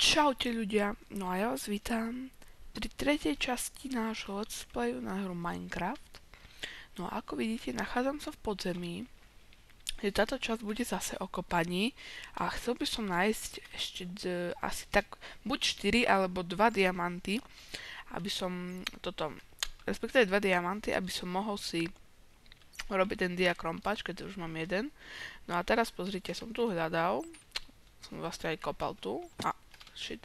Čaute ľudia, no a ja vás vítam pri tretej časti nášho let's playu na hru Minecraft. No a ako vidíte, nachádzam sa v podzemí, že táto časť bude zase o kopaní a chcel by som nájsť ešte asi tak buď 4 alebo 2 diamanty, aby som respektíve 2 diamanty, aby som mohol si robiť ten diakrompač, keď už mám jeden. No a teraz pozrite, som tu hľadal, som vlastne aj kopal tu. Shit.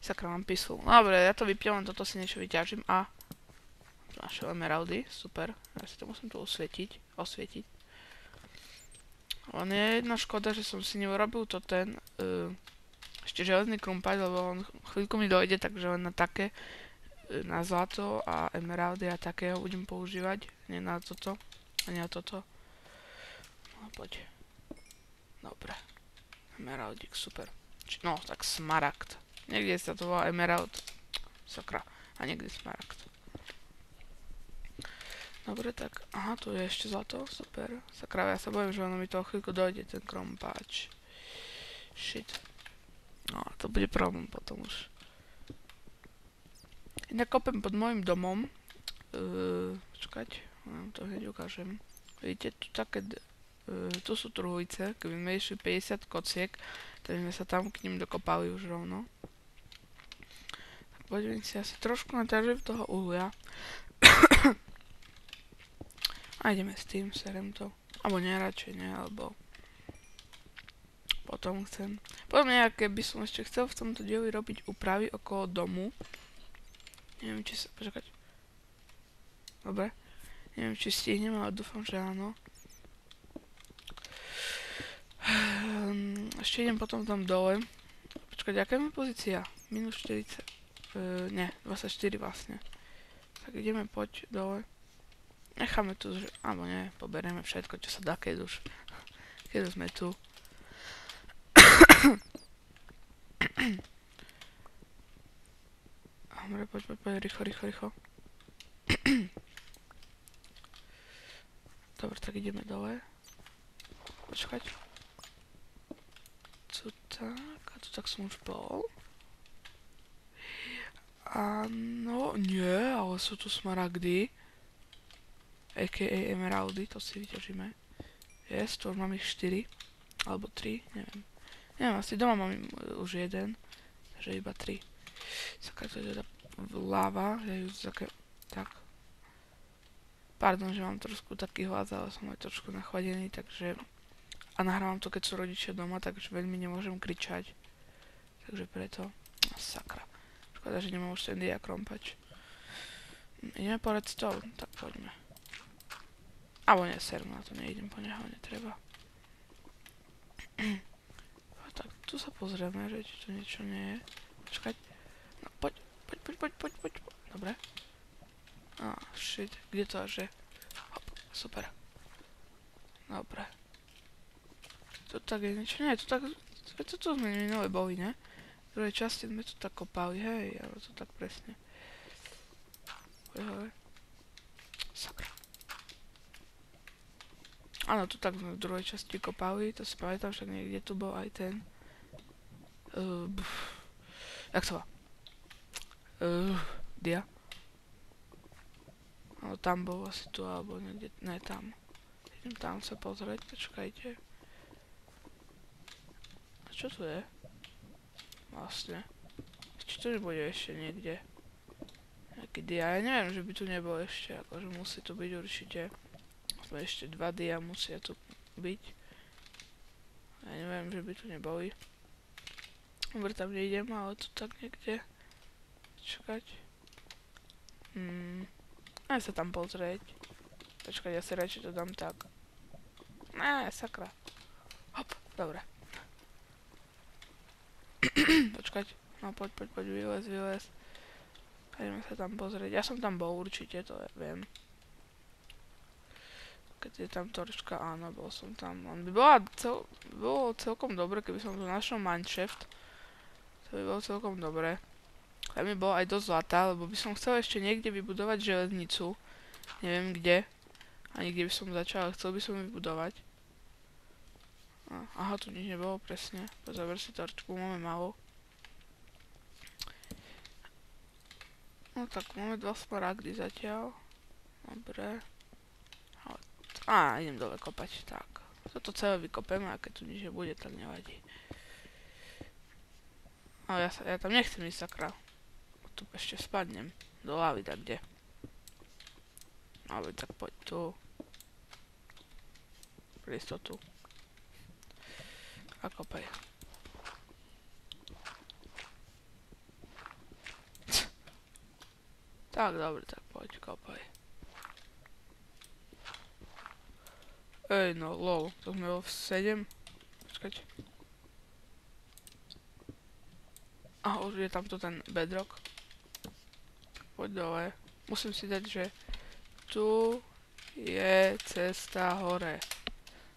Sakra, mám píslu. No dobre, ja to vypiem, toto si niečo vyťažím a naše emeraldy, super. Ja si to musím tu osvietiť. Len je jedna škoda, že som si neurobil ešte železný krumpať, lebo on chvíľku mi dojde, takže len na také, na zlato a emeraldy a takého budem používať, nie na toto, ani na toto. No poď. Dobre. Emeraldík, super. No, tak smaragd. Niekde sa to volá emerald. Sakra. A niekde smaragd. Dobre, tak. Aha, tu je ešte zlato. Super. Sakra, ja sa bojím, že ono mi to o chvíľku dojde, ten krompáč. Shit. No, to bude problém potom už. Inak kopem pod môjim domom. Počkať. Vám to hneď ukážem. Vidíte, tu také... tu sú truhujce, keby sme išli 50 kociek, tak sme sa tam k ním dokopali už rovno. Tak poďme si asi trošku naťažím toho uhlia. A ideme s tým, serem to. Alebo nie, radšej nie, alebo... Potom chcem. Potom nejaké by som ešte chcel v tomto dieli robiť úpravy okolo domu. Neviem, či sa... Počkať. Dobre. Neviem, či stihnem, ale dúfam, že áno. Ešte idem potom tam dole. Počkať, aká je mi pozícia? Minus 40. Nie, 24 vlastne. Tak ideme, poď dole. Necháme tu, alebo nie, poberieme všetko, čo sa dá, keď už sme tu. Dobre, poď, rýchlo. Dobre, tak ideme dole. Počkať. Tu tak som už bol. Áno, nie, ale sú tu smaragdy. A.k.a. emeraldy, to si vyťažíme. Yes, tu už mám ich 4. Alebo 3, neviem. Neviem, asi doma mám už jeden. Takže iba 3. Sakra, to je teda láva. Ja ju tak. Pardon, že mám trošku taký hlas, ale som aj trošku nachladený, takže... A nahrávam to, keď sú rodičia doma, takže veľmi nemôžem kričať. Takže preto... Sakra. Škoda, že nemám už ten diakrompač. Ideme po redstone, tak poďme. Abo nie, seru, na to neidem, po neho netreba. Tak, tu sa pozrieme, že či tu niečo nie je. Počkať. No, poď. Dobre. Shit, kde to až je? Hop, super. Dobre. Tu tak je niečo, nie, tu sme minulé boli, ne? V druhej časti sme tu tak kopali, hej, ale to tak presne. Hej. Sakra. Áno, tu tak sme v druhej časti kopali, to si pamätám, však niekde tu bol aj ten... Jak sa volá? Dia. No tam bol asi tu, alebo niekde, ne tam. Idem tam sa pozrieť, počkajte. Čo tu je? Vlastne. Či to nebude ešte niekde? Nejaký dia. Ja neviem, že by tu nebol ešte. Akože musí tu byť určite. Ešte 2 dia musia tu byť. Ja neviem, že by tu neboli. Dobre, tam nejdem, ale tu tak niekde. Čakať. Aj sa tam pozrieť. Počkať, ja si radšej to dám tak. Sakra. Hop, dobre. Počkať, no poď, vylez. Ideme sa tam pozrieť. Ja som tam bol určite, to ja viem. Keď je tam torčka, áno, bol som tam. On by bolo celkom dobre, keby som tu našiel mineshaft. To by bolo celkom dobre. Tam by bolo aj dosť zlata, lebo by som chcel ešte niekde vybudovať železnicu. Neviem kde. Ani kde by som začal, ale chcel by som vybudovať. Aha, tu nič nebolo, presne. Pozaber si torčku, máme málo. No tak máme 2 smaragdy zatiaľ. Dobre. Idem dole kopať, tak. Toto celé vykopeme a keď tu nič nebude, tak nevadí. Ale ja tam nechcem ísť, sakra. Tu ešte spadnem. Do lávy, tak kde? Ale tak poď tu. Pre istotu. A kopaj. Tak, dobre, tak poď, kopaj. Ej, no, lol, to sme v 7. Počkať. Už je tamto ten bedrock. Poď dole. Musím si dať, že tu je cesta hore.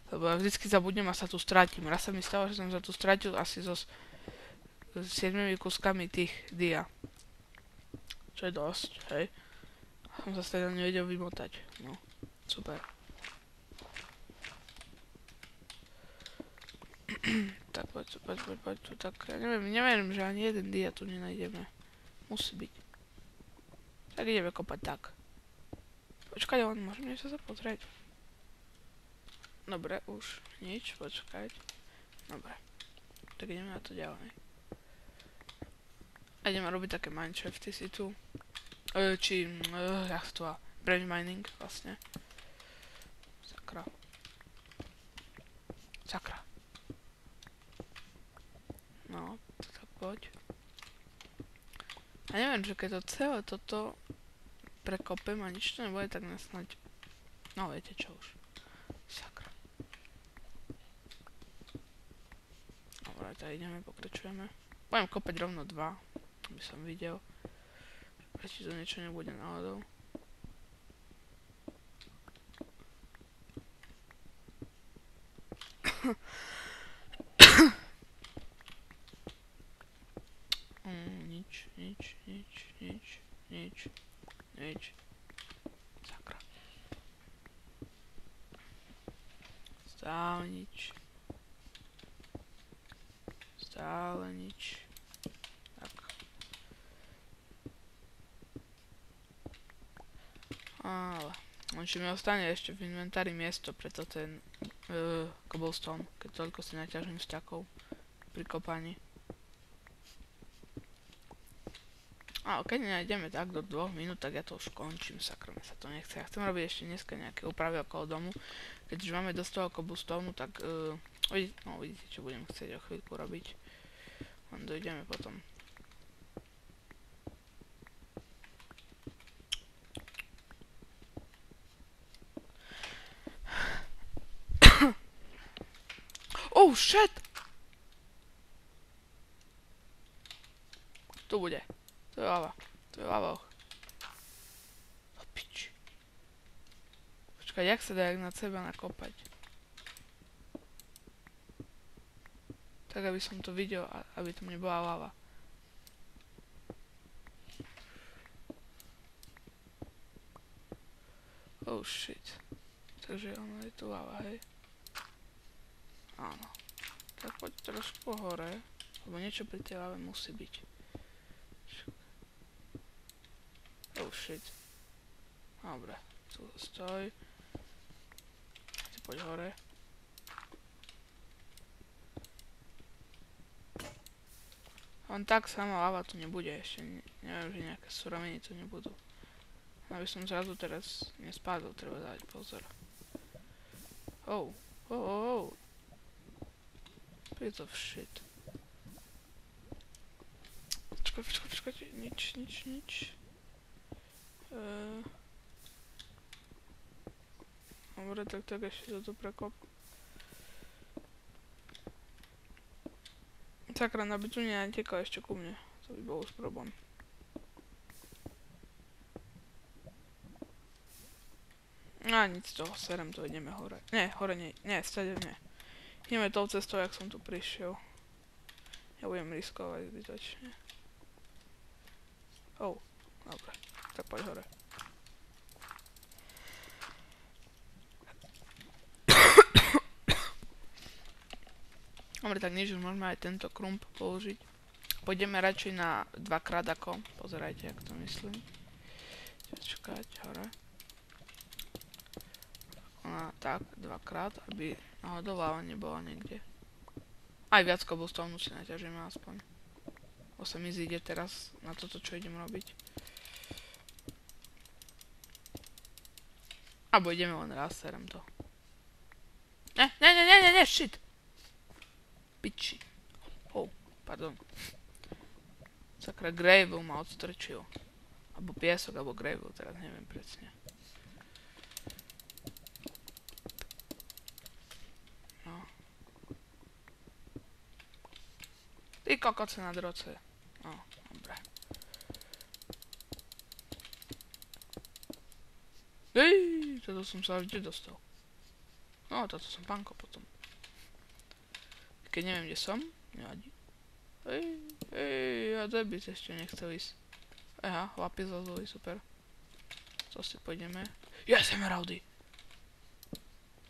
Lebo ja vždycky zabudnem a sa tu stratím. Raz sa mi stalo, že som sa tu stratil asi so 7 kuskami tých dia. Čo je dosť, hej. Som sa teda nevedel vymotať. No, super. Tak poď tu, tak ja neviem, že ani jeden dia tu nenájdeme. Musí byť. Tak ideme kopať tak. Počkaj, môžem niečo sa pozrieť. Dobre, už nič, počkať. Dobre. Tak ideme na to ďalej. A ideme robiť také mineshafty si tu. Jak to je? Brain mining vlastne. Sakra. No, tak poď. A neviem, že keď to celé toto prekopem a nič to nebude, tak nasnať. No, viete čo už. Sakra. Dobre, tak ideme, pokračujeme. Budem kopať rovno 2, aby som videl. Prečo to niečo nebude náhodou. Nič. Sakra. Stále nič. Tak. Ale či mi ostane ešte v inventári miesto, preto ten cobblestone, keď toľko si naťažím stakov pri kopaní. Keď nenájdeme tak do 2 minút, tak ja to už končím, sakra, sa to nechce. Ja chcem robiť ešte dneska nejaké úpravy okolo domu. Keďže máme dosť toho cobblestone, tak vidíte, čo budem chcieť o chvíľku robiť. Len dojdeme potom. Oh shit! Tu bude. To je lava. Oh, pič. Počkaj, jak sa dá nad seba nakopať? Tak, aby som to videl, aby tam nebola lava. Oh shit. Takže ono je tu lava, hej. Áno. Tak poď trošku hore, lebo niečo pri tej lave musí byť. Oh shit. Dobre, tu stoj. Ty poď hore. Len tak sama lava tu nebude ešte. Neviem, že nejaké suroviny tu nebudú. Aby som zrazu teraz nespadol, treba dať pozor. Oh. Piece of shit. Počkaj, nič. Dobre, tak ešte toto prekop. Sakra, aby tu nenatekal ešte ku mne. To by bol už problém. Nic z toho, serem to, ideme hore. Nie, hore nie, stade nie. Ideme tou cestou, jak som tu prišiel. Ja budem riskovať zbytočne. Dobre, tak poď hore. Dobre, tak nič, už môžeme aj tento krump použiť. Pôjdeme radšej na dvakrát ako. Pozerajte, jak to myslím. Čakať, hore. Tak, dvakrát, aby náhodou láva nebola niekde. Aj viac cobblestone si naťažíme aspoň. Bo sa mi zíde teraz na toto, čo idem robiť. Abo ideme len raz, serem to. Ne, shit! Piči. Oh, pardon. Sakra, gravel ma odstrčil. Abo piesok, abo gravel, teraz neviem presne. No. Ty kokoce na droce. No, dobre. Toto som sa vždy dostal. No, toto som panko potom. Keď neviem, kde som, nevadí. A Debis ešte nechcel ísť. Aha, lapis zazový, super. Co si pôjdeme? Yes, emeraldy!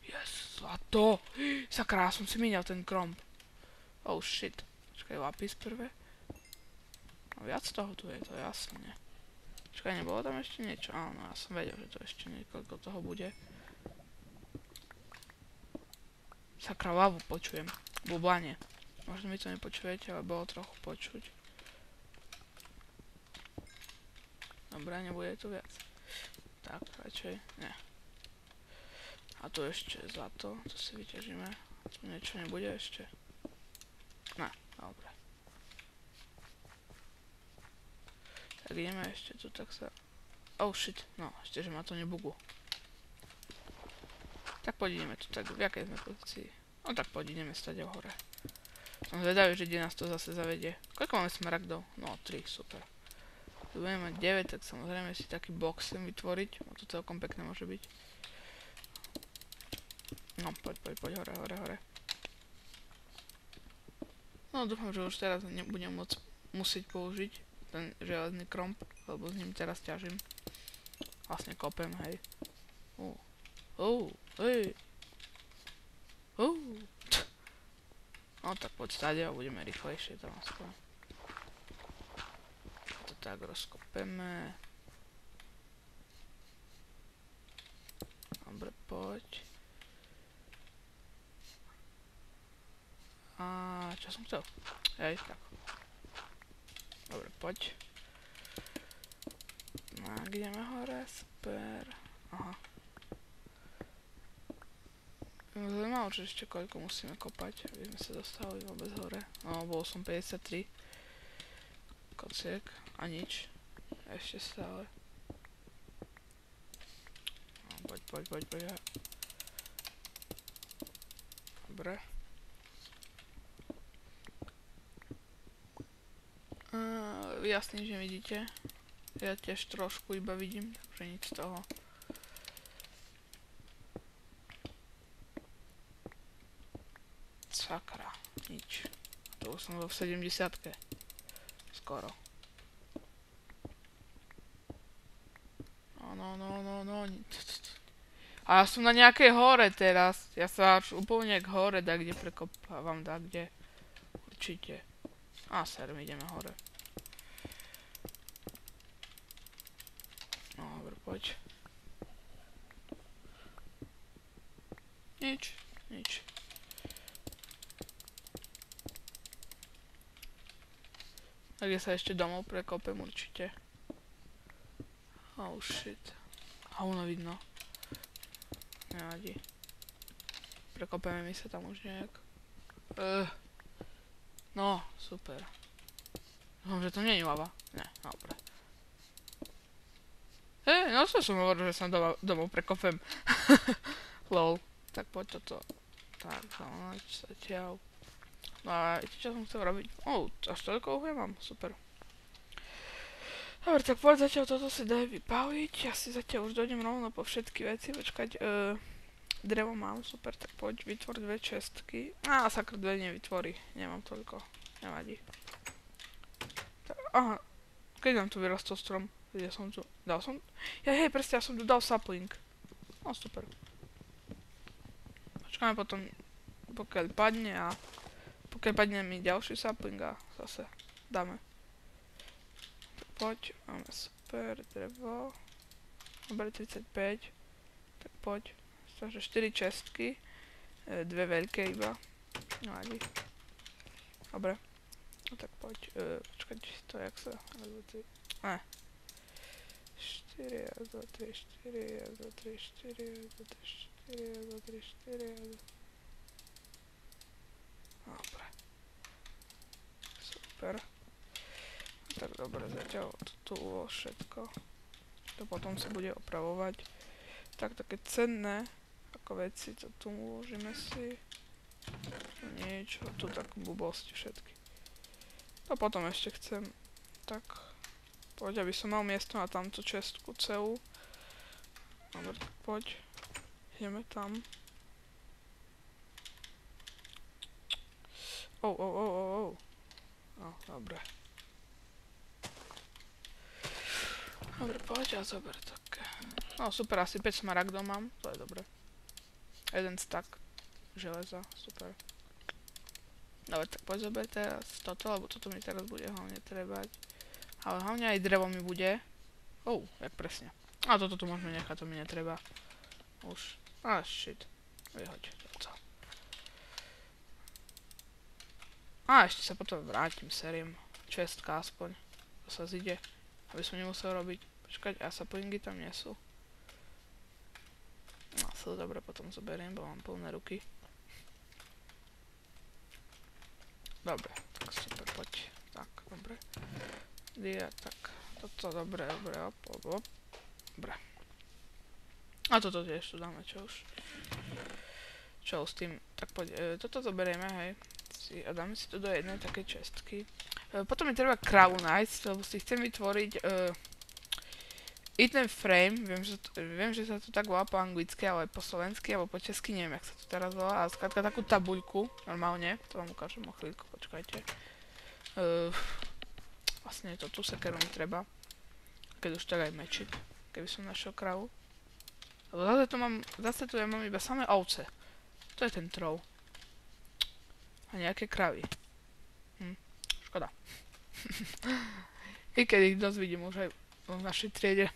Yes, zlato! Sakra, som si míňal ten kromp. Oh shit. Počkaj, lapis prvé. No viac toho tu je, to je jasné. Počkaj, nebolo tam ešte niečo? Áno, ja som vedel, že to ešte niekoľko toho bude. Sakra, lavu počujem. Bublanie. Možno mi to nepočujete, ale bolo trochu počuť. Dobre, nebude tu viac. Tak, radšej, nie. A tu ešte zlato, to si vyťažíme. Tu niečo nebude ešte. Ne, dobre. Tak ideme ešte tu, tak sa... Oh shit, no, ešte, že ma to nebugu. Tak poď ideme tu, tak v jakej sme pozícii? No tak poď ideme stať hore. Som zvedavý, že kde nás to zase zavedie. Koľko máme smaragdov? No, 3, super. Tu budeme mať 9, tak samozrejme si taký box chcem vytvoriť. No to celkom pekné môže byť. No, poď, hore. No, dúfam, že už teraz nebudem musieť použiť ten železný kromp, lebo s ním teraz ťažím. Vlastne kopem, hej. No tak poď stáde a budeme rýchlejšie tam aspoň. To tak rozkopeme. Dobre, poď. A čo som chcel? Hej, tak. Dobre, poď. No, ideme hore, super. Aha. Zaujímavé, že ešte koľko musíme kopať, aby sme sa dostali vôbec hore. No, bol som 53 kociek a nič. Ešte stále. No, poď. Dobre. Jasný, že vidíte. Ja tiež trošku iba vidím, takže nič z toho. Sakra, nič. To už som v 70-ke. Skoro. No. A ja som na nejakej hore teraz. Ja sa až úplne k hore, kde prekopávam, kde. Určite. A serem, ideme hore. No, dobre, poď. Nič. Tak ja sa ešte domov prekopem určite. Oh shit. Hovno vidno. Nevadí. Prekopeme mi sa tam už nejak. No, super. Dúfam, že to nie je lava. Ne, dobre. No čo som hovoril, že sa domov prekopem. Lol. Tak poď toto. Tak, zaujímať sa ťaľ. No a viete, čo som chcel robiť? Až toľko uhlia mám, super. Dobre, tak poď zatiaľ toto si daj vypaliť. Ja si zatiaľ už dojdem rovno po všetky veci. Počkať, drevo mám, super, tak poď vytvor 2 čestky. Sakra, 2 nevytvorí, nemám toľko, nevadí. Aha, keď nám tu vyrastol strom? Kde som tu? Dal som? Hej, presne, ja som tu dal sapling. No, super. Počkáme potom, pokiaľ padne mi ďalší sapling a zase dáme. Tak poď, máme super, drevo. Dobre, 35. Tak poď. Takže 4 čestky. 2 veľké iba. No ani. Dobre. No tak poď. Počkať, to jak sa... 4, 1, 2, 3, 4, 1, 2, 3, 4, 1, 2, 3, 4, 1, 2, 3, 4, 1, 2... Dobre. Super. Tak dobre, zatiaľ tu všetko. To potom sa bude opravovať. Tak také cenné ako veci, to tu uložíme si. Tu niečo, tu tak blbosti všetky. A potom ešte chcem, tak poď, aby som mal miesto na tamto čestku celú. Dobre, tak poď. Ideme tam. No, dobre. Dobre, poď a zober také. No super, asi 5 smaragdov mám, to je dobre. 1 stack železa, super. Dobre, tak poď zober teraz toto, lebo toto mi teraz bude hlavne trebať. Ale hlavne aj drevo mi bude. Jak presne. A toto tu môžeme nechať, to mi netreba. Už. Shit. Vyhoď toto. Ešte sa potom vrátim, seriem. Čestka aspoň. To sa zíde. Aby som nemusel robiť. Počkať, saplingy tam nie sú. No, sa dobre potom zoberiem, bo mám plné ruky. Dobre, tak super, poď. Tak, dobre. Tak, toto, dobre, op. Dobre. A toto tiež tu dáme, čo už. Čo s tým, tak poď, toto zoberieme, hej. A dáme si to do jednej takej čestky. Potom mi treba kravu nájsť, lebo si chcem vytvoriť item frame, viem, že sa to tak volá po anglicky, ale po slovensky, alebo po česky, neviem, jak sa to teraz volá, ale skrátka takú tabuľku, normálne, to vám ukážem o chvíľku, počkajte. Vlastne to tu sekeru mi treba, keď už tak aj mečik, keby som našiel kravu. Lebo zase tu ja mám iba samé ovce, to je ten troll. A nejaké kravy. Škoda. I keď ich dosť vidím už aj v našej triede.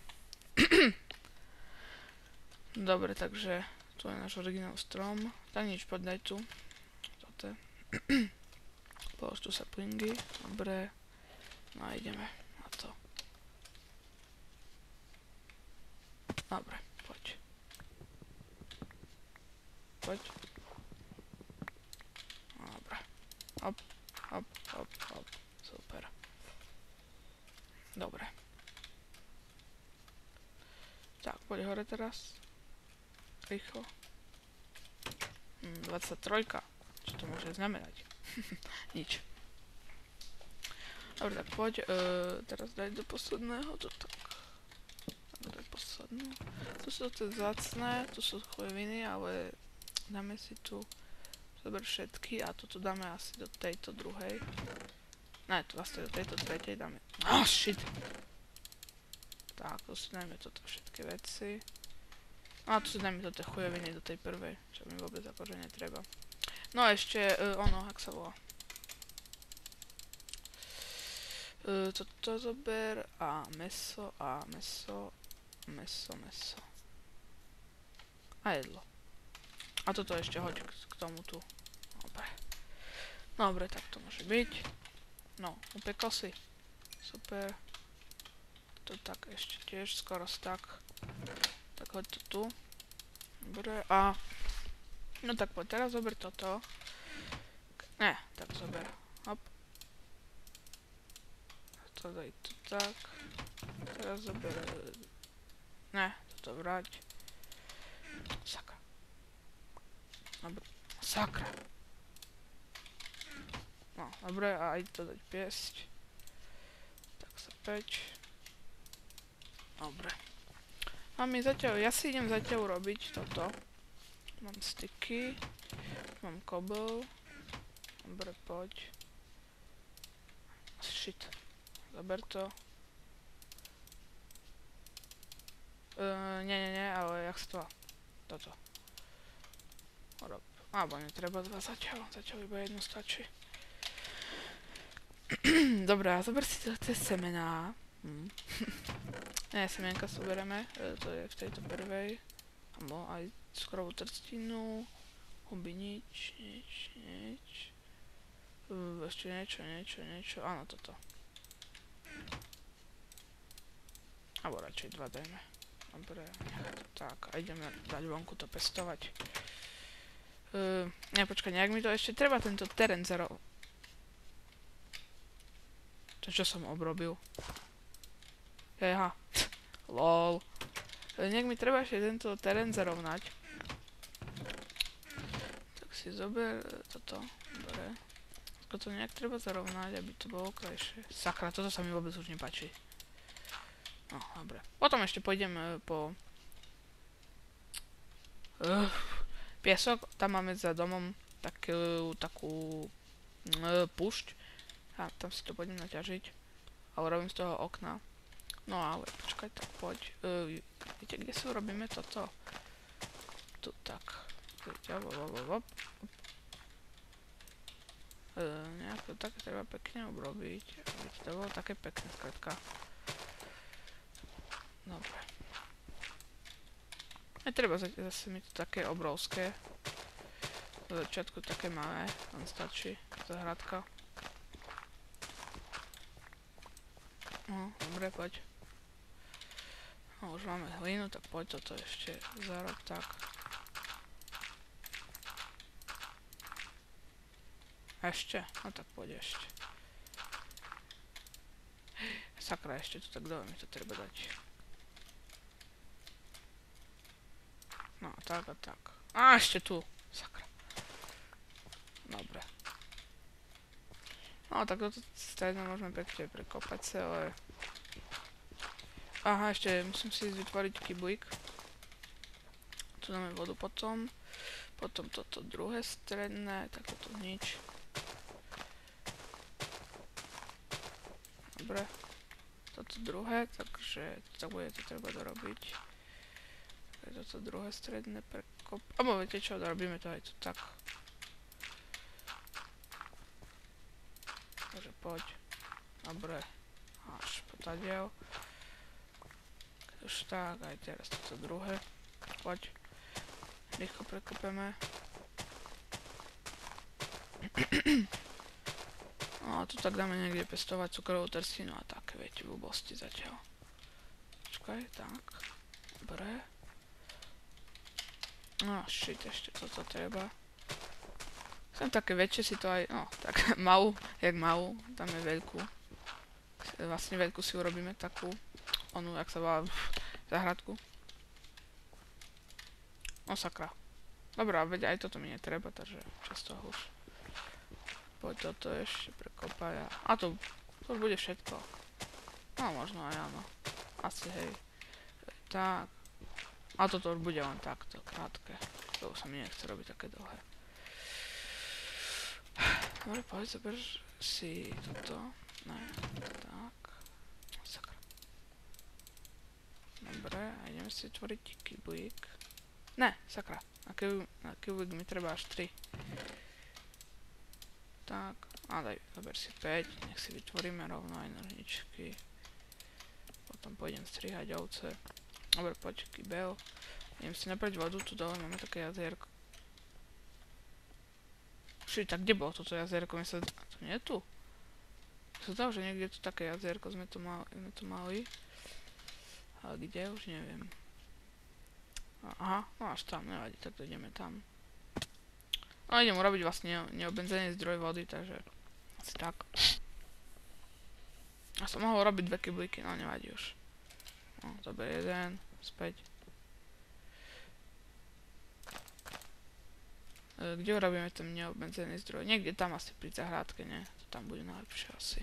Dobre, takže tu je náš originál strom. Tak nič, podaj tu. Toto. Polož tu saplingy. Dobre. No a ideme na to. Dobre, poď. Poď. Dobre. Hop. Super. Dobre. Tak, poď hore teraz. Rýchlo. 23. Čo to môže znamenať? Nič. Dobre, tak poď. Teraz daj do posledného. To tak. Dobre, poslednú. Tu sú to vzácne. Tu sú chujoviny, ale dáme si tu zober všetky a toto dáme asi do tejto druhej. Ne, to vlastne do tejto tretej dáme. Shit! Tak, tu si dajme toto všetky veci. No a tu si dajme toto chujoviny do tej prvej, čo mi vôbec akože netreba. No a ešte, jak sa volá. Toto zober a meso. A jedlo. A toto ešte hoď k tomu tu. Dobre, tak to môže byť. No, upekol si. Super. To tak ešte tiež skoro tak. Tak hoď to tu. Dobre, a... No tak poď, teraz zober toto. Ne, tak zober. Hop. To daj tu tak. Teraz zober... Ne, toto vráť. Sakra. Dobre. Sakra. No, dobre, a aj to dať piesť. Tak sa peč. Dobre. Ja si idem zatiaľ urobiť toto. Mám sticky. Mám cobble. Dobre, poď. Shit. Zober to. Nie, ale jak sa to... Toto. Rob. Alebo netreba dva zatiaľ iba jedno stačí. Dobre, a zober si tie semená. Ne, semienka zoberieme, to je v tejto prvej. Amo aj cukrovú trstinu, huby nič. Ešte niečo, áno toto. Alebo radšej dva dajme. Dobre, tak, a ideme dať vonku to pestovať. Ne, počkaj, nejak mi to ešte treba tento terén zero. To čo som obrobil? Aha, lol. Nejak mi treba ešte tento terén zarovnať. Tak si zober toto. Dobre. To nejak treba zarovnať, aby to bolo krajšie. Sakra, toto sa mi vôbec už nepáči. No, dobre. Potom ešte pôjdem po... piesok. Tam máme za domom takú púšť. A tam si to pôjdem naťažiť. A urobím z toho okna. No ale počkaj, tak poď. Viete, kde si urobíme toto? Tu tak. Nejako také treba pekne obrobiť. Aby to bolo také pekné, skrátka. Dobre. Netreba zase mi to také obrovské. V začiatku také malé, tam stačí zahradka. No, dobre, poď. No, už máme hlinu, tak poď toto ešte zarob tak. Ešte? No tak poď ešte. Sakra, ešte tu tak dole mi to treba dať. No, tak a tak. A ešte tu. Sakra. Dobre. No, tak toto stredno môžeme pekne prekopať celé. Aha, ešte musím si vytvoriť kybuik. Tu dáme vodu potom. Potom toto druhé stredné, tak toto nič. Dobre. Toto druhé, takže to bude to treba dorobiť. Toto druhé stredné prekop... Abo viete čo, dorobíme to aj tu tak. Takže poď. Dobre. Až potadiaľ. Keď už tak, aj teraz toto druhé. Poď. Rýchlo prekopeme. No a tu tak dáme niekde pestovať cukrovú trstinu a také, viete, blbosti zatiaľ. Počkaj, tak. Dobre. No shit, ešte toto treba. Chcem také väčšie si to aj, no, tak malú, jak malú, dáme veľkú. Vlastne veľkú si urobíme takú, onu, jak sa volá, záhradku. No sakra. Dobrá, veď aj toto mi netreba, takže často už. Poď toto ešte prekopaj a to už bude všetko. No možno aj áno. Asi hej. Tak. A toto už bude len takto, krátke. To sa mi nechce robiť také dlhé. Dobre, poď, zober si toto. Ne, tak. Sakra. Dobre, a ideme si tvoriť kybuik. Ne, sakra. Na kybuik mi treba až 3. Tak, a daj, zober si 5, nech si vytvoríme rovno aj nožničky. Potom pôjdem strihať ovce. Dobre, poď, kybel. Idem si nabrať vodu, tu dole máme také jazierko. Tak kde bolo toto jazierko? To nie je tu. Sa zdá, že niekde tu také jazierko sme tu mali. Ale kde, už neviem. Aha, no až tam, nevadí, tak to ideme tam. No idem urobiť vlastne neobmedzený zdroj vody, takže asi tak. A som mohol robiť 2 kyblíky, no nevadí už. No, dobre, jeden, späť. Kde urobíme ten neobmedzený zdroj? Niekde tam asi pri záhradke, nie? To tam bude najlepšie asi.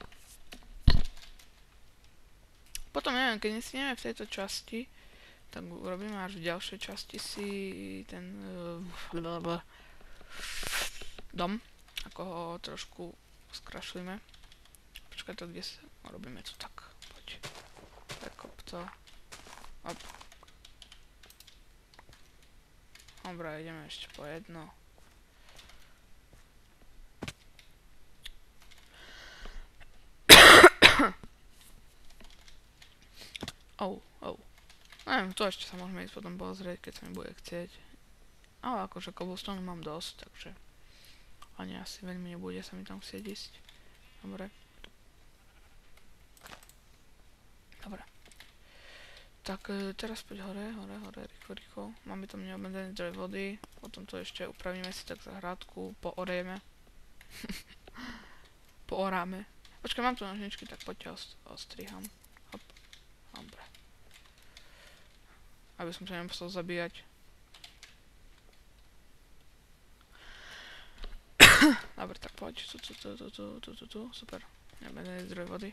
Potom neviem, keď nesnieme v tejto časti, tak urobíme až v ďalšej časti si ten dom, ako ho trošku skrašlíme. Počkaj to, kde sa robíme to tak. Poď. Prekop to. Hop. Dobre, ideme ešte po jedno. Oh. Neviem, to ešte sa môžeme ísť potom pozrieť, keď sa mi bude chcieť. Ale akože cobblestone mám dosť, takže ani asi veľmi nebude sa mi tam chcieť ísť. Dobre. Tak teraz poď hore, rýchlo. Máme tam neobmedzený zdroj vody, potom to ešte upravíme si tak záhradku, poorieme. Pooráme. Počkaj, mám tu nožničky, tak poďte ostriham. Hop, dobre. Aby som sa nemusel zabíjať. Dobre, tak poď, tu, super. Neobmedzený zdroj vody.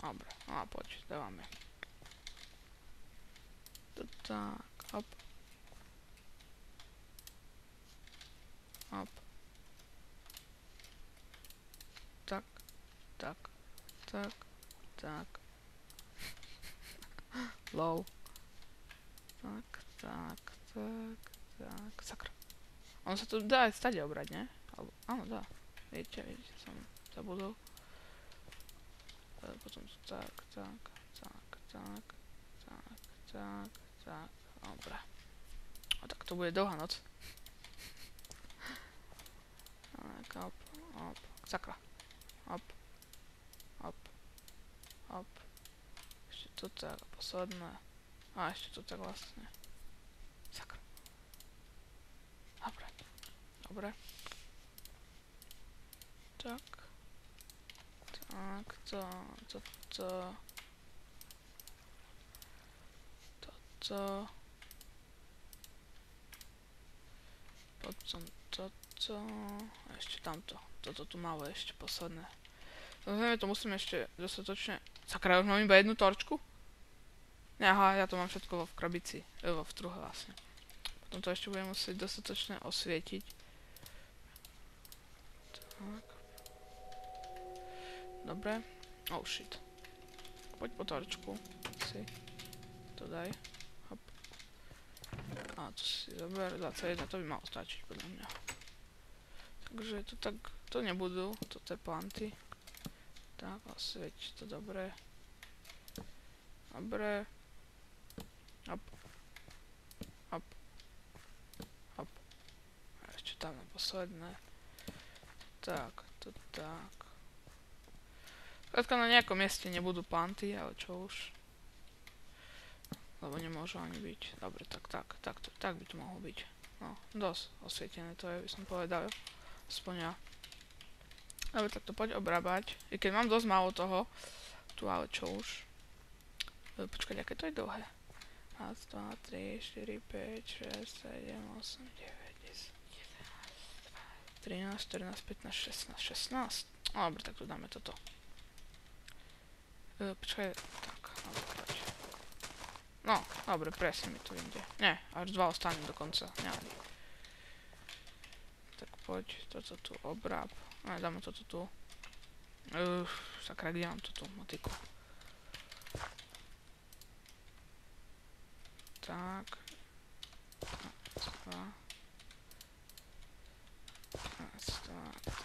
Dobre, no a poď, dávame. Tak, hop. Hop. Tak. Low. Tak. Sakra. On sa tu dá aj stade obrať, ne? Áno, dá. Viete, som zabudol. Potom tu tak. Dobre. A tak to bude dlhá noc. Tak, hop. Sakra. Hop. Ešte to tak, posledné. A ešte to tak vlastne. Sakra. Dobre. Tak. Toto. Potom toto. A ešte tamto. Toto tu malo ešte posledné. Samozrejme to musím ešte dostatočne... Sakra, už mám iba jednu torčku? Aha, ja to mám všetko v krabici. V truhe vlastne. Potom to ešte budem musieť dostatočne osvietiť. Tak. Dobre. Oh shit. Poď po torčku. Si. To daj. Hop. A to si zober. 21, to by malo stačiť podľa mňa. Takže to tak... To nebudú. Toto je planty. Tak, osvieť to dobre. Dobre. Hop. A ešte tam na posledné. Tak, to tak. Skladka na nejakom mieste nebudú planty, ale čo už. Lebo nemôžu ani byť. Dobre, tak by to mohlo byť. No, dosť osvietené to je, by som povedal. Aspoň ja. Dobre, tak to poď obrábať. I keď mám dosť málo toho. Tu ale čo už. Počkať, aké to je dlhé. 1, 2, 3, 4, 5, 6, 7, 8, 9, 10, 11, 13, 15, 16. Dobre, tak tu dáme toto. Počkaj, tak, dobre, poď. No, dobre, presne mi to ide. Nie, až 2 ostane dokonca. Tak poď, toto tu obráb. Dáme toto tu. Sakra, kde mám toto motiku? Tak. 2.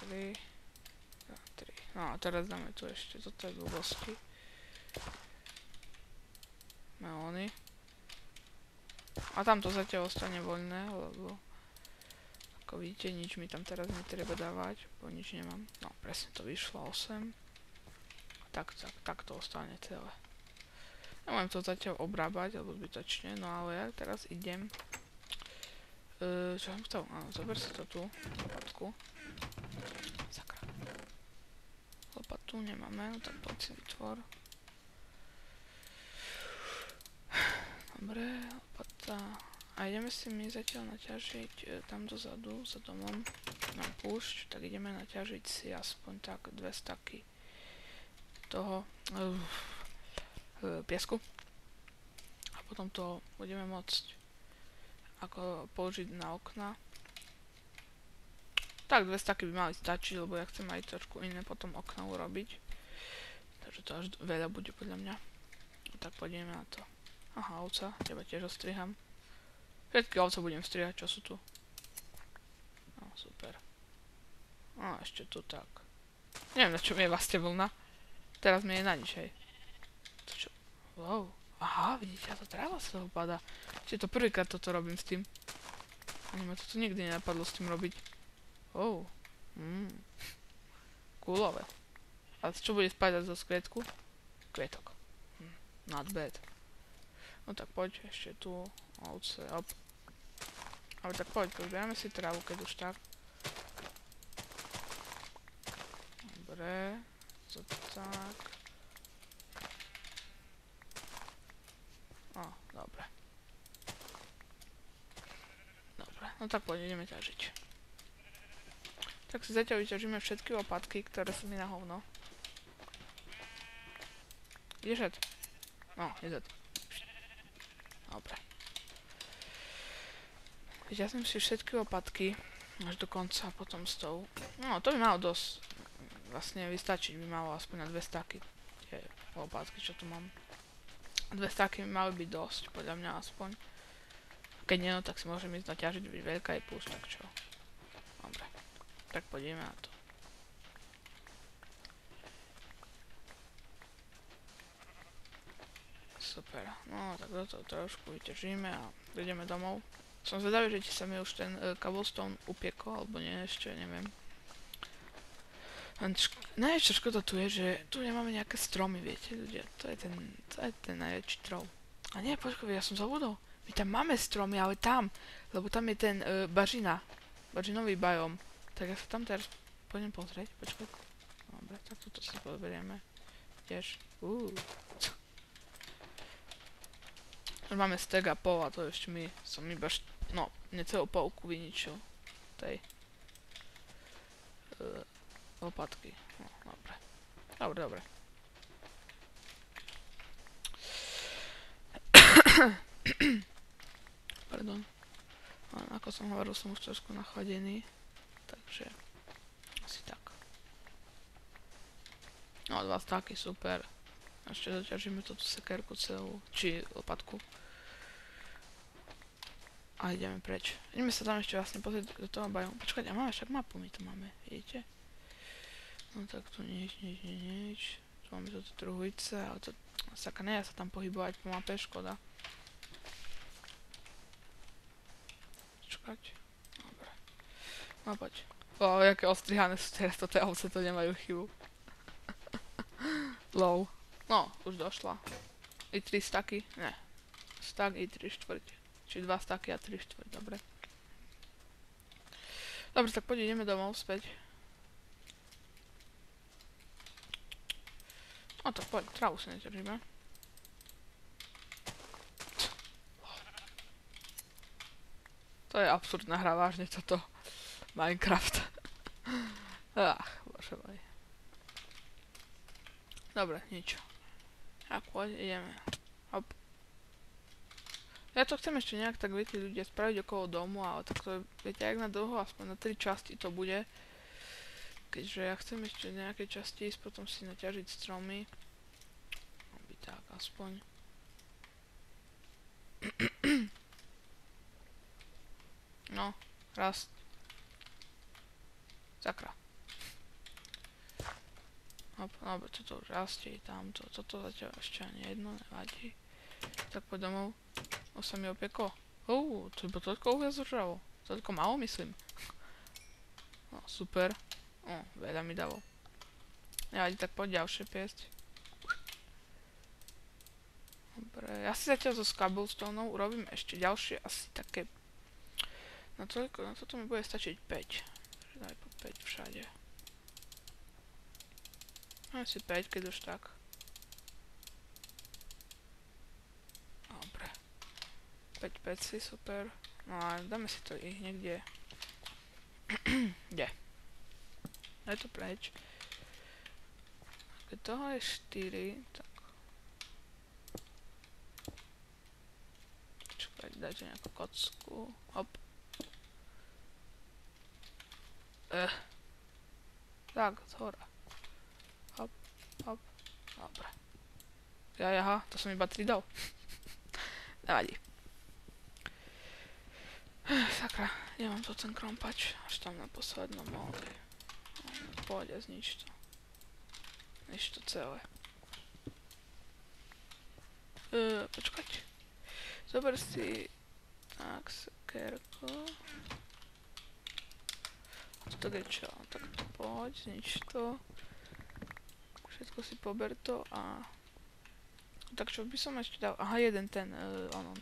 3. No a teraz dáme tu ešte, toto je blbosti. Melóny. A tam to zatiaľ ostane voľné, lebo ako vidíte, nič mi tam teraz netreba dávať, bo nič nemám. No, presne to vyšlo, 8. Tak to ostane celé. Nemôžem to zatiaľ obrábať, alebo zbytočne, no ale ja teraz idem. Čo som chcel? Áno, zober si to tu, lopatku. Sakra. Lopatu nemáme, no tak poď si vytvor. Dobre, lopata. A ideme si my zatiaľ naťažiť tam dozadu, za domom, na púšť, tak ideme naťažiť si aspoň tak 2 staky toho piesku. A potom to budeme môcť ako použiť na okna. Tak 2 staky by mali stačiť, lebo ja chcem aj trošku iné potom okna urobiť. Takže to až veľa bude podľa mňa. Tak pôjdeme na to. Aha, ovca, teba tiež ostriham. Všetky ovce budem strihať, čo sú tu. No, super. A ešte tu tak. Neviem, na čo mi je vlastne vlna. Teraz mi je na nič, hej. Wow. Aha, vidíte, a to tráva z toho padá. Čiže to prvýkrát toto robím s tým. Ani ma toto nikdy nenapadlo s tým robiť. Oh. Coolové. A čo bude spájať zo skvietku? Kvietok. Not bad. No tak poď ešte tu. Ovce, op. Ale tak poď, pozrieme si trávu, keď už tak. Dobre. To tak. Dobre. Dobre, no tak poď, ideme ťažiť. Tak si zatiaľ vyťažíme všetky lopatky, ktoré sú mi na hovno. Ideš? No, ideš. Dobre. Vyťazím si všetky lopatky až do konca, potom s tou. No, to by malo dosť. Vlastne vystačiť by malo aspoň na 2 staky. Tie lopatky, čo tu mám. 2 staky by mali byť dosť, podľa mňa aspoň. Keď nie, no, tak si môžem ísť naťažiť, byť veľká je púšť, tak čo. Dobre. Tak poďme na to. Super. No, tak toto trošku vyťažíme a ideme domov. Som zvedavý, že ti sa mi už ten cobblestone upiekol, alebo nie, ešte neviem. Najväčšia škoda tu je, že tu nemáme nejaké stromy, viete ľudia. To je ten najväčší troll. A nie, počkaj, ja som zabudol. My tam máme stromy, ale tam. Lebo tam je ten bažinový biom. Tak ja sa tam teraz pôjdem pozrieť, počkaj. Dobre, tak toto si pozrieme. Tiež. Už máme stack a pol a to ešte som iba necelú polku vyničil. Tej lopatky. No, dobre. Dobre. Pardon. Ako som hovoril, som už trošku nachladený. Takže asi tak. No, 2 staky, super. Ešte zaťažíme túto sekerku celú, či lopatku. A ideme preč. Ideme sa tam ešte vlastne pozrieť do toho biomu. Počkajte, máme však mapu, my to máme, vidíte? No tak tu nič. Tu máme toto truhlice, ale to saka nedá sa tam pohybovať po mape, škoda. Počkať. Dobre. No poď. Jaké ostrihané sú teraz toto ovce, to nemajú chybu. Low. No, už došla. I 3 staky? Ne. Stak i 3 štvrť. Či 2 staky a 3 štvrť, dobre. Dobre, tak poď ideme domov späť. No tak poď, trávu si neťažíme. To je absurdná hra, vážne toto. Minecraft. Bože môj. Dobre, nič. A poď, ideme. Hop. Ja to chcem ešte nejak tak, viete, ľudia spraviť okolo domu, ale tak to, viete, jak na dlho, aspoň na 3 časti to bude. Keďže ja chcem ešte nejaké časti ísť, potom si naťažiť stromy. Aby tak, aspoň. No, rast. Sakra. No, toto už rastie, tamto, toto zatiaľ ešte ani jedno, nevadí. Tak poď domov. Už sa mi opieklo. To iba toľko uhlia zožralo. Toľko málo, myslím. No, super. Veľa mi dalo. Nevadí, tak poď ďalšie piesť. Dobre, ja si zatiaľ so cobblestoneou urobím ešte ďalšie, asi také. Na toto mi bude stačiť 5. Daj po 5 všade. Asi 5, keď už tak. Dobre. 5 peci, super. No a dáme si to ich niekde. Kde? Je to preč. Keď toho je 4, tak. Čakaj, dajte nejakú kocku. Hop. Tak, zhora. Hop. Dobre. Jaha, to som iba 3 dal. Nevadí. Sakra, nemám to ten krompač. Až tam na poslednom móde. Poď, znič to. Nič to celé. Počkať. Zober si... Tak, sekerko. A toto je čo? Tak to poď, znič to. Všetko si pober to a... Tak čo by som ešte dal? Aha, jeden ten, onon.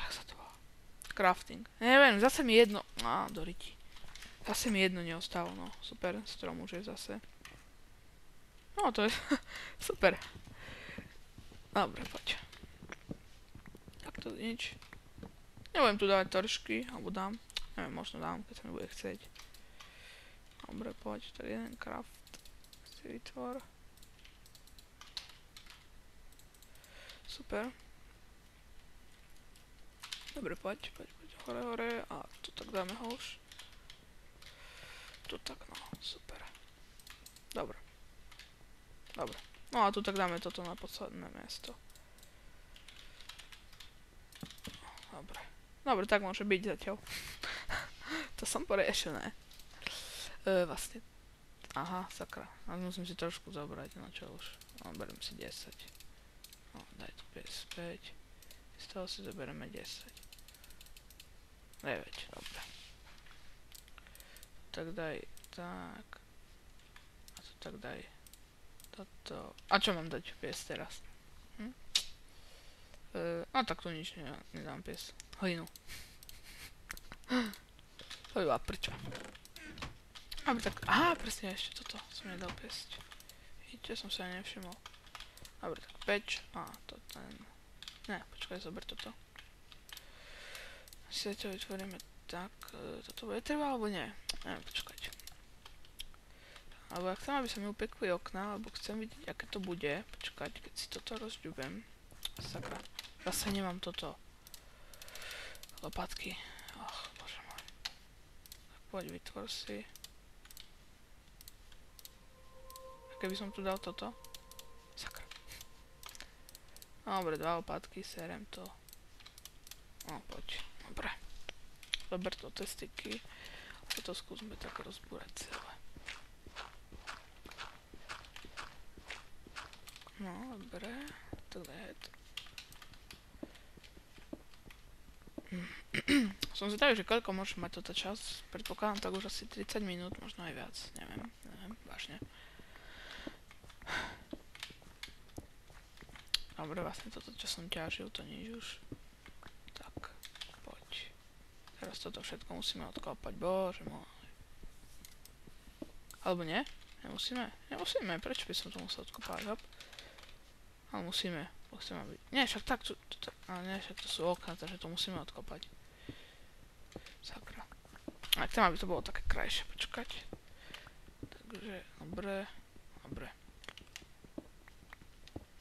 Jak sa to volá? Crafting. Neviem, zase mi jedno... Á, do riti. Zase mi jedno neostalo, no. Super, strom už je zase. No, to je... Super. Dobre, poď. Tak to nič. Nebudem tu dávať toršky, alebo dám. Neviem, možno dám, keď sa mi bude chcieť. Dobre, poď, to je jeden craft. Si vytvor. Super. Dobre, poď, hore, hore. A tu tak dáme ho už. Tu tak, no, super. Dobre. Dobre. No a tu tak dáme toto na posledné miesto. Dobre. Dobre, tak môže byť zatiaľ. To som poriešil, ne? Vlastne. Aha, sakra. A musím si trošku zobrať, no čo už. No, berem si 10. No, daj tu 55. Z toho si zoberieme 10. 9, dobre. Tak daj, tak. A tu tak daj. Toto. A čo mám dať pies teraz? A tak tu nič nedám pies. Hlinu. To byla prča. Aby tak... Aha, presne ešte toto som nedal piesť. Vidíte, som sa aj nevšimol. Dobre, tak peč. A, to ten... Ne, počkaj, zober toto. Si to vytvoríme tak... Toto bude trvá, alebo nie? Neviem, počkať. Alebo ja chcem, aby sa mi upekli okna, alebo chcem vidieť, aké to bude. Počkať, keď si toto rozďubem. Sakra. Zase nemám toto. Lopatky. Och, bože môj. Tak poď, vytvor si. A keby som tu dal toto? Sakra. Dobre, 2 lopatky, serem to. No, poď. Dobre. Dober to testiky. A to skúsme tak rozbúrať celé. No, dobre. Tak je to. Som zvedavý, že koľko môžem mať toto čas. Predpokladám tak už asi 30 minút, možno aj viac. Neviem, vážne. Dobre, vlastne toto, čo som ťažil, to nič už. Tak, poď. Teraz toto všetko musíme odkopať, bože môj. Alebo nie? Nemusíme? Nemusíme, prečo by som to musel odkopať, hop? Ale musíme byť. Nie, však tak, ale nie, však to sú okna, takže to musíme odkopať. Sakra. A chcem, aby to bolo také krajšie, počkať. Takže, dobre.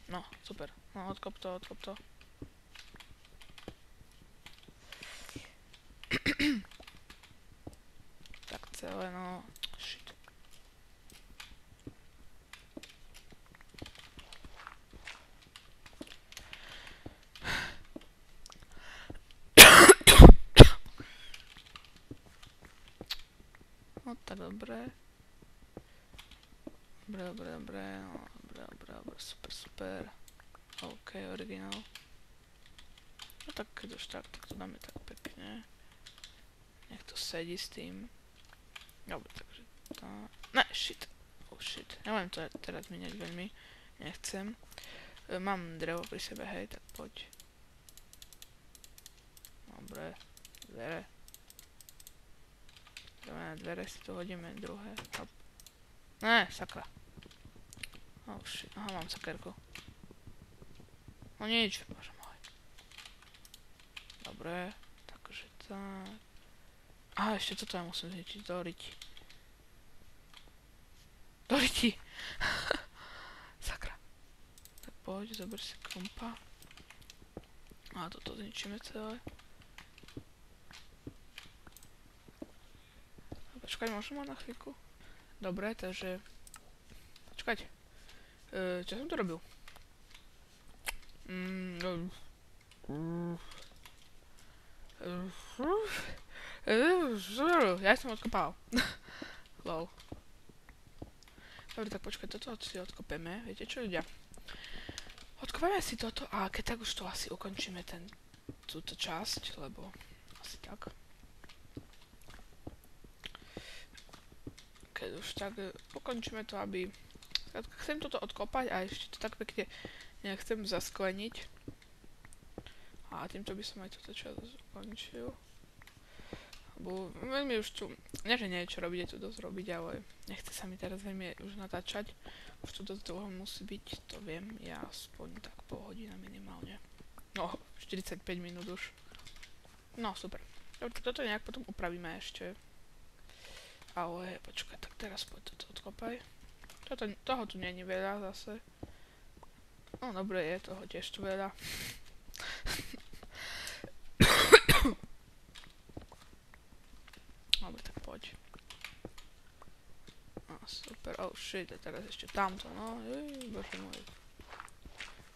No, super. No, odkop to. Tak celé, no, shit. No tak dobre. Dobre, no, dobre, super. OK, originál. No tak keď už tak to dáme tak pekne. Nech to sedí s tým. Dobre, takže tá... Ne, shit. Oh shit. Neviem to teraz míňať veľmi. Nechcem. Mám drevo pri sebe, hej, tak poď. Dobre, dvere si tu hodíme, druhé. Hop. Ne, sakra. Oh shit, aha, mám sakerku. No nič, bože môj. Dobre, takže tak. Aha, ešte toto ja musím zničiť, do riti. Sakra. Tak poď, zober si krumpa. A toto zničíme celé. Počkať, môžem mať na chvíľku? Dobre, takže... Počkať. Čo som to robil? Ja som odkopal. Lol. Dobre, tak počkaj, toto si odkopeme. Viete čo, ľudia? Odkopáme si toto a keď tak už to asi ukončíme túto časť, lebo asi tak. Keď už tak ukončíme to, aby... Chcem toto odkopať a ešte to tak pekne nechcem zaskleniť. A týmto by som aj toto časť ukončil. Lebo veľmi už tu... Nie, že nie je čo robiť, je tu dosť robiť, ale nechce sa mi teraz veľmi už natáčať. Už to dosť dlho musí byť, to viem, ja aspoň tak pol hodina minimálne. No, 45 minút už. No, super. Dobre, toto nejak potom upravíme ešte. Ale počkaj, tak teraz poď toto odkopaj. Toho tu nie je veľa zase. No dobre, je toho tiež tu veľa. Dobre, tak poď. No super, oh shit, a teraz ešte tamto, no, bože môj.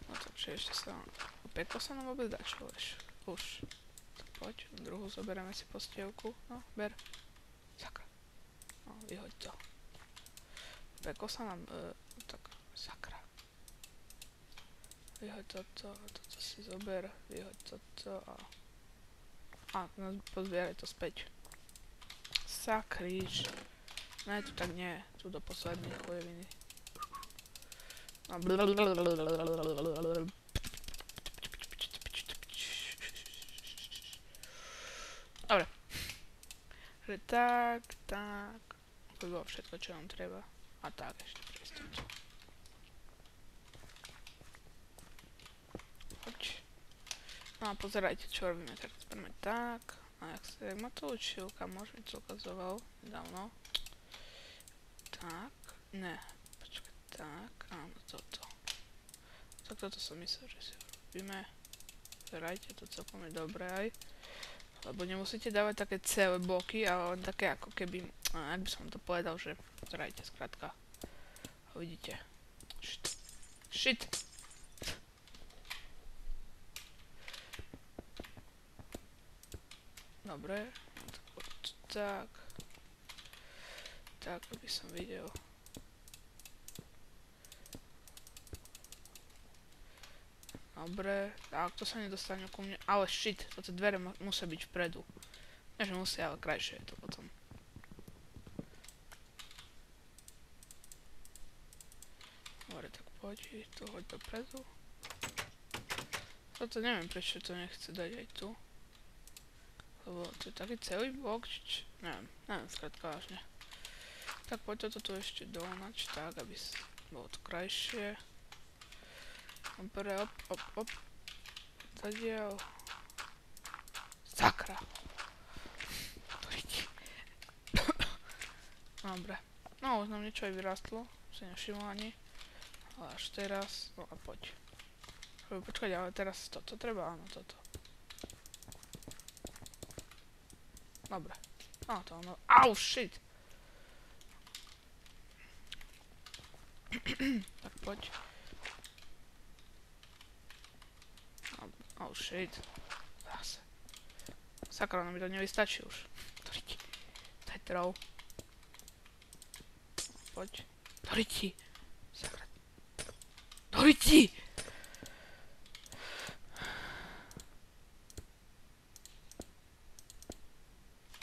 No tak čo ešte sa... Opäť sa nám vôbec dá čo už. Tak poď, druhú zoberieme si postielku, no, ber. Sakra. No, vyhoď to. Peklo sa nám, tak, sakra. Vyhoď toto si zober, vyhoď toto a... A, no, pozbieraj to späť. Sakríš. Ne, tu tak nie, tu do poslednej chujeviny. Dobre. Že tak. To bolo všetko, čo nám treba. A tak ešte prestať. Poď. No a pozerajte, čo robíme. Tak spravíme tak. A jak ma to učil, kam môžem to ukazoval dávno. Tak. Ne. Počkaj, tak. Áno, toto. Tak toto som myslel, že si robíme. Pozerajte, to celkom je dobré aj. Lebo nemusíte dávať také celé bloky, ale len také ako keby, ak by som to povedal, že pozerajte, skrátka. Uvidíte. Shit. Dobre. Tak. Tak, aby som videl. Dobre, tak to sa nedostane ku mne, ale shit, toto dvere musia byť vpredu. Nie, že musia, ale krajšie je to potom. Dobre, tak poď, tu hoď dopredu. Toto neviem, prečo to nechce dať aj tu. Lebo to je taký celý blok, neviem, skrátka vážne. Tak poď toto tu ešte doľnač, tak, aby bolo to krajšie. Dobre, op. Zadiel. Sakra. Dobre. No, už nám niečo aj vyrastlo. Si nevšimol ani. Ale až teraz. No a poď. Počkať, ale teraz toto treba, áno, toto. Dobre. Áno, to ono. Au, shit. Tak poď. Oh shit. Zase. Sakra, no mi to nevystačí už. Daj trov. Poď. Doriti. Sakra. Doriti!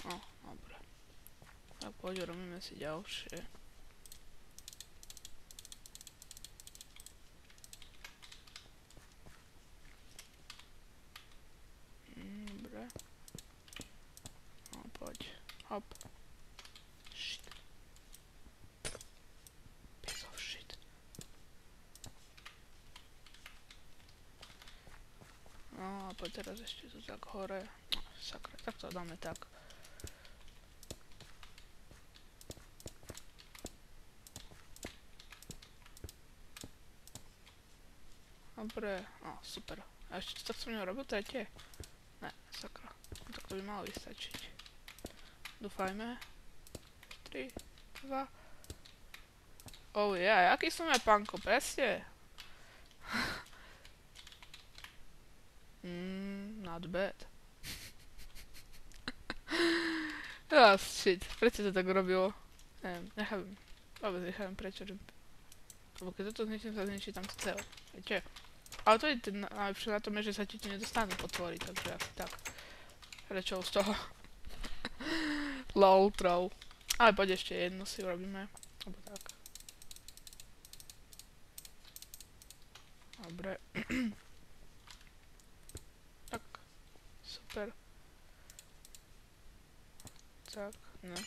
No, dobre. Tak poď, robíme si ďalšie. Hop. Shit. Piece of shit. No a poď teraz ešte tu tak hore. No, sakra, tak to dáme tak. Dobre, no super. A ešte tak som nerobil tretie? Ne, sakra. Tak to by malo vystačiť. Dúfajme. 3, 2. Oh yeah, aký som aj pánko, presne. Not bad. Ah, shit, prečo to tak robilo? Vôbec nechápem prečo, že... Lebo keď toto zničím, sa zničí tam celé. Viete? Ale to je ten najlepšie na tom, je, že sa ti to nedostanú potvoriť, takže asi tak. Rečou z toho. Lol, troll. Ale poď ešte jedno si urobíme. Alebo tak. Dobre. Tak. Super. Tak, ne.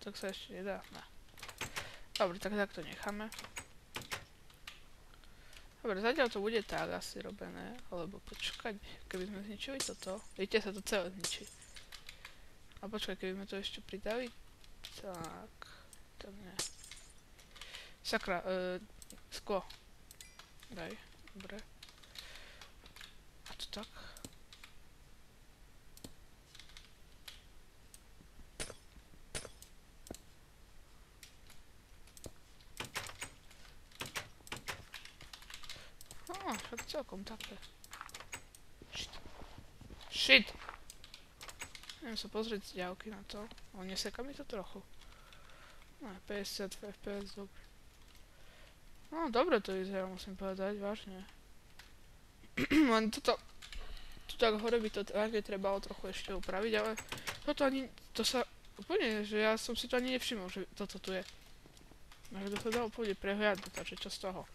Tak sa ešte nedá, ne. Dobre, tak to necháme. Dobre, zatiaľ to bude tak asi robené, alebo počkať, keby sme zničili toto. Vidíte, sa to celé zničí. A počkaj, keby sme to ešte pridali. Tak, to nie. Sakra, sklo. Daj, dobre. A to tak. Však celkom také. Shit! Neviem sa pozrieť z ďalky na to. Ale neseka mi to trochu. No, 50 fps, dobre. No, dobre to vyzerá, musím povedať, vážne. Len toto... Tu tak hore by to vážne trebalo trochu ešte upraviť, ale... Toto ani... To sa... Úplne, že ja som si to ani nevšimol, že toto tu je. Takže to sa dá úplne prehliadnúť, takže čo z toho.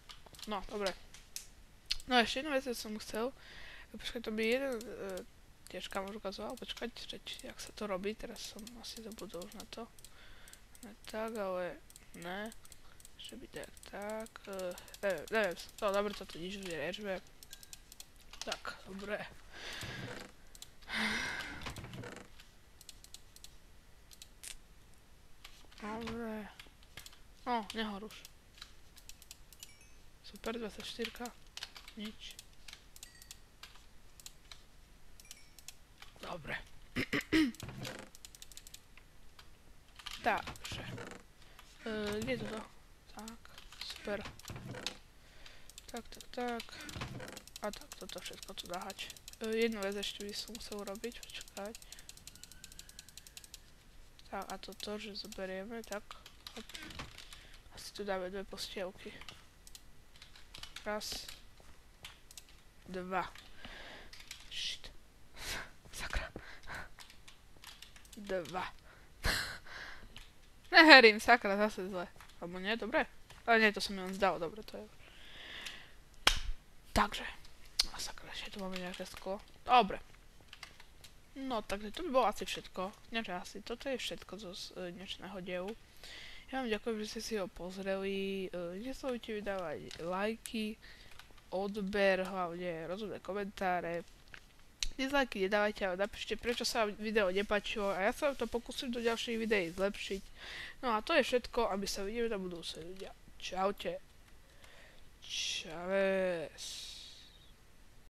No, dobre. No a ešte jednu vec, čo som chcel, počkať, to by jeden tiež kamoš ukazoval, počkať, jak sa to robí, teraz som asi zabudol už na to. Ne tak, ale ne, že by tak, neviem, to dobre, toto nič vyriežbe. Tak, dobre. Dobre. No, nehor už. Super, 24. Nič. Dobre. Takže. Kde je toto? Tak, super. Tak. A tak, toto všetko tu dáhať. Jednu vec ešte by som musel urobiť, počkať. Tak, a toto, že zoberieme, tak. Hop. Asi tu dáme dve postielky. Raz. 2. Shit. Sakra. 2. Neherím, sakra, zase zle. Alebo nie, dobre? Ale nie, to som mi len zdal, dobre, to je. Takže. A sakra, ešte tu máme nejaké sklo. Dobre. No, takže to by bolo asi všetko. Nie, že asi, toto je všetko zo dnešného dielu. Ja vám ďakujem, že ste si ho pozreli. Nesledujte vydávať lajky, odber, hlavne rozumné komentáre. Dislajky nedávajte, ale napíšte, prečo sa vám video nepáčilo a ja sa vám to pokúsim do ďalších videí zlepšiť. No a to je všetko, aby sa vidíme na budúce ľudia. Čaute. Čaves.